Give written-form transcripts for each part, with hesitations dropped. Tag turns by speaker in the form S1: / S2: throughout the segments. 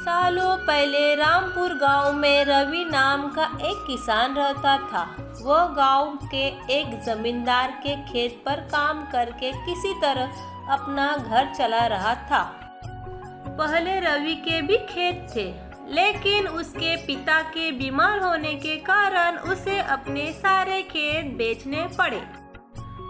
S1: सालों पहले रामपुर गांव में रवि नाम का एक किसान रहता था। वह गांव के एक जमींदार के खेत पर काम करके किसी तरह अपना घर चला रहा था। पहले रवि के भी खेत थे, लेकिन उसके पिता के बीमार होने के कारण उसे अपने सारे खेत बेचने पड़े।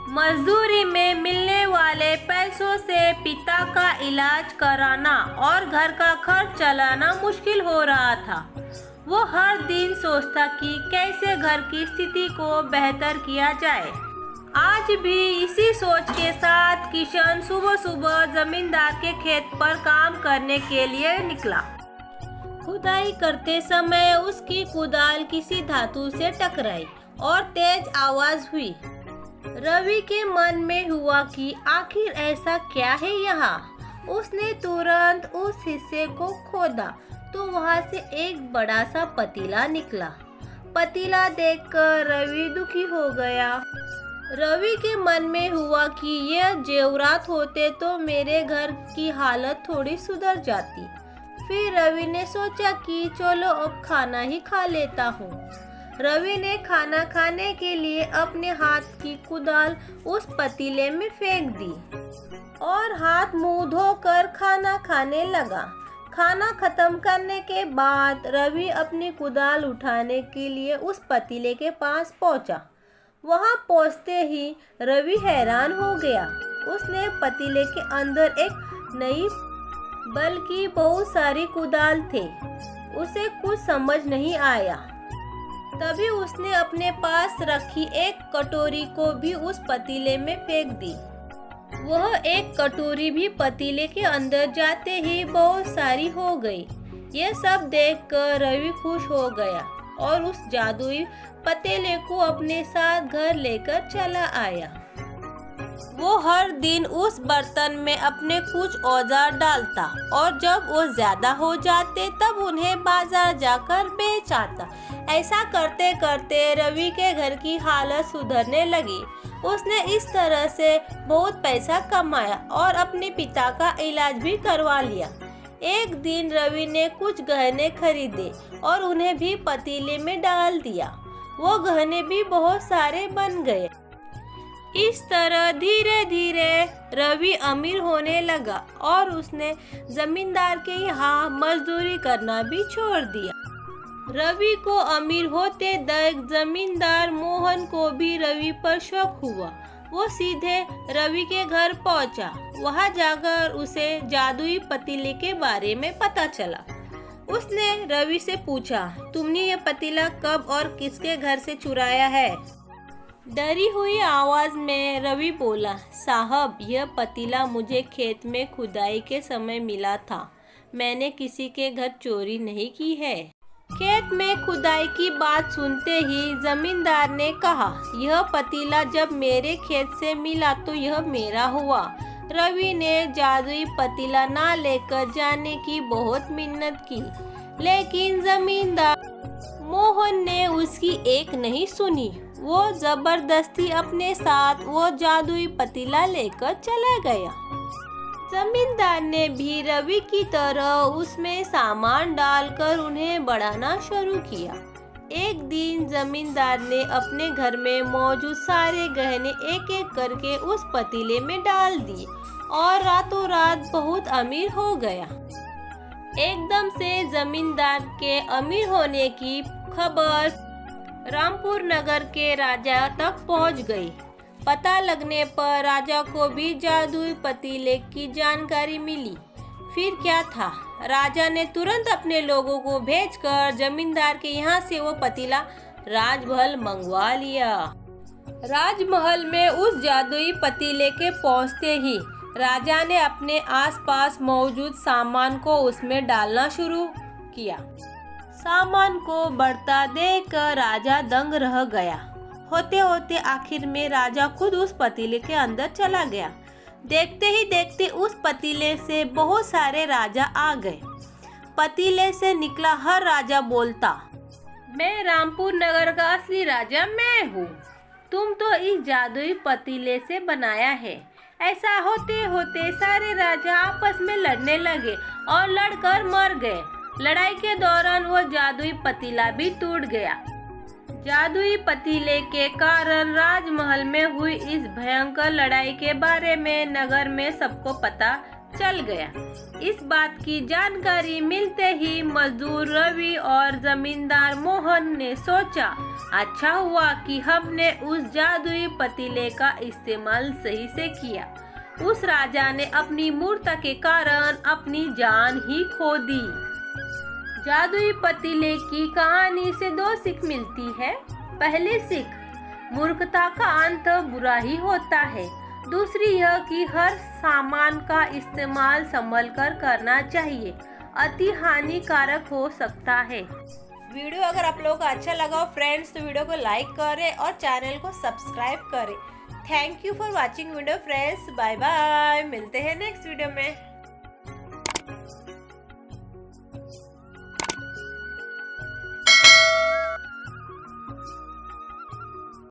S1: मजदूरी में मिलने वाले पैसों से पिता का इलाज कराना और घर का खर्च चलाना मुश्किल हो रहा था। वो हर दिन सोचता कि कैसे घर की स्थिति को बेहतर किया जाए। आज भी इसी सोच के साथ किशन सुबह सुबह जमींदार के खेत पर काम करने के लिए निकला। खुदाई करते समय उसकी कुदाल किसी धातु से टकराई और तेज आवाज हुई। रवि के मन में हुआ कि आखिर ऐसा क्या है यहाँ। उसने तुरंत उस हिस्से को खोदा तो वहाँ से एक बड़ा सा पतीला निकला। पतीला देखकर रवि दुखी हो गया। रवि के मन में हुआ कि यह जेवरात होते तो मेरे घर की हालत थोड़ी सुधर जाती। फिर रवि ने सोचा कि चलो अब खाना ही खा लेता हूँ। रवि ने खाना खाने के लिए अपने हाथ की कुदाल उस पतीले में फेंक दी और हाथ मुंह धोकर खाना खाने लगा। खाना खत्म करने के बाद रवि अपनी कुदाल उठाने के लिए उस पतीले के पास पहुंचा। वहां पहुंचते ही रवि हैरान हो गया। उसने पतीले के अंदर एक नई बल्कि बहुत सारी कुदाल थे। उसे कुछ समझ नहीं आया। तभी उसने अपने पास रखी एक कटोरी को भी उस पतीले में फेंक दी। वह एक कटोरी भी पतीले के अंदर जाते ही बहुत सारी हो गई। यह सब देखकर रवि खुश हो गया और उस जादुई पतीले को अपने साथ घर लेकर चला आया। वो हर दिन उस बर्तन में अपने कुछ औजार डालता और जब वो ज्यादा हो जाते तब उन्हें बाजार जाकर बेच आता। ऐसा करते करते रवि के घर की हालत सुधरने लगी। उसने इस तरह से बहुत पैसा कमाया और अपने पिता का इलाज भी करवा लिया। एक दिन रवि ने कुछ गहने खरीदे और उन्हें भी पतीले में डाल दिया। वो गहने भी बहुत सारे बन गए। इस तरह धीरे धीरे रवि अमीर होने लगा और उसने जमींदार के यहाँ मजदूरी करना भी छोड़ दिया। रवि को अमीर होते देख जमींदार मोहन को भी रवि पर शक हुआ। वो सीधे रवि के घर पहुंचा। वहां जाकर उसे जादुई पतीले के बारे में पता चला। उसने रवि से पूछा, तुमने ये पतीला कब और किसके घर से चुराया है? डरी हुई आवाज में रवि बोला, साहब यह पतीला मुझे खेत में खुदाई के समय मिला था। मैंने किसी के घर चोरी नहीं की है। खेत में खुदाई की बात सुनते ही जमींदार ने कहा, यह पतीला जब मेरे खेत से मिला तो यह मेरा हुआ। रवि ने जादुई पतीला ना लेकर जाने की बहुत मिन्नत की, लेकिन जमींदार मोहन ने उसकी एक नहीं सुनी। वो जबरदस्ती अपने साथ वो जादुई पतीला लेकर चला गया। जमींदार ने भी रवि की तरह उसमें सामान डालकर उन्हें बढ़ाना शुरू किया। एक दिन जमींदार ने अपने घर में मौजूद सारे गहने एक एक करके उस पतीले में डाल दिए और रातों रात बहुत अमीर हो गया। एकदम से जमींदार के अमीर होने की खबर रामपुर नगर के राजा तक पहुंच गई। पता लगने पर राजा को भी जादुई पतीले की जानकारी मिली। फिर क्या था, राजा ने तुरंत अपने लोगों को भेजकर जमींदार के यहाँ से वो पतीला राजमहल मंगवा लिया। राजमहल में उस जादुई पतीले के पहुँचते ही राजा ने अपने आसपास मौजूद सामान को उसमें डालना शुरू किया। सामान को बढ़ता देखकर राजा दंग रह गया। होते होते आखिर में राजा खुद उस पतीले के अंदर चला गया। देखते ही देखते उस पतीले से बहुत सारे राजा आ गए। पतीले से निकला हर राजा बोलता, मैं रामपुर नगर का असली राजा मैं हूँ। तुम तो इस जादुई पतीले से बनाया है। ऐसा होते होते सारे राजा आपस में लड़ने लगे और लड़कर मर गए। लड़ाई के दौरान वो जादुई पतीला भी टूट गया। जादुई पतीले के कारण राजमहल में हुई इस भयंकर लड़ाई के बारे में नगर में सबको पता चल गया। इस बात की जानकारी मिलते ही मजदूर रवि और जमींदार मोहन ने सोचा, अच्छा हुआ कि हमने उस जादुई पतीले का इस्तेमाल सही से किया। उस राजा ने अपनी मूर्खता के कारण अपनी जान ही खो दी। जादुई पतीले की कहानी से 2 सीख मिलती है। पहली सीख, मूर्खता का अंत बुरा ही होता है। दूसरी यह कि हर सामान का इस्तेमाल संभल कर करना चाहिए, अति हानिकारक हो सकता है। वीडियो अगर आप लोगों को अच्छा लगा हो फ्रेंड्स तो वीडियो को लाइक करें और चैनल को सब्सक्राइब करें। Thank you for watching video friends. Bye bye, मिलते हैं नेक्स्ट वीडियो में।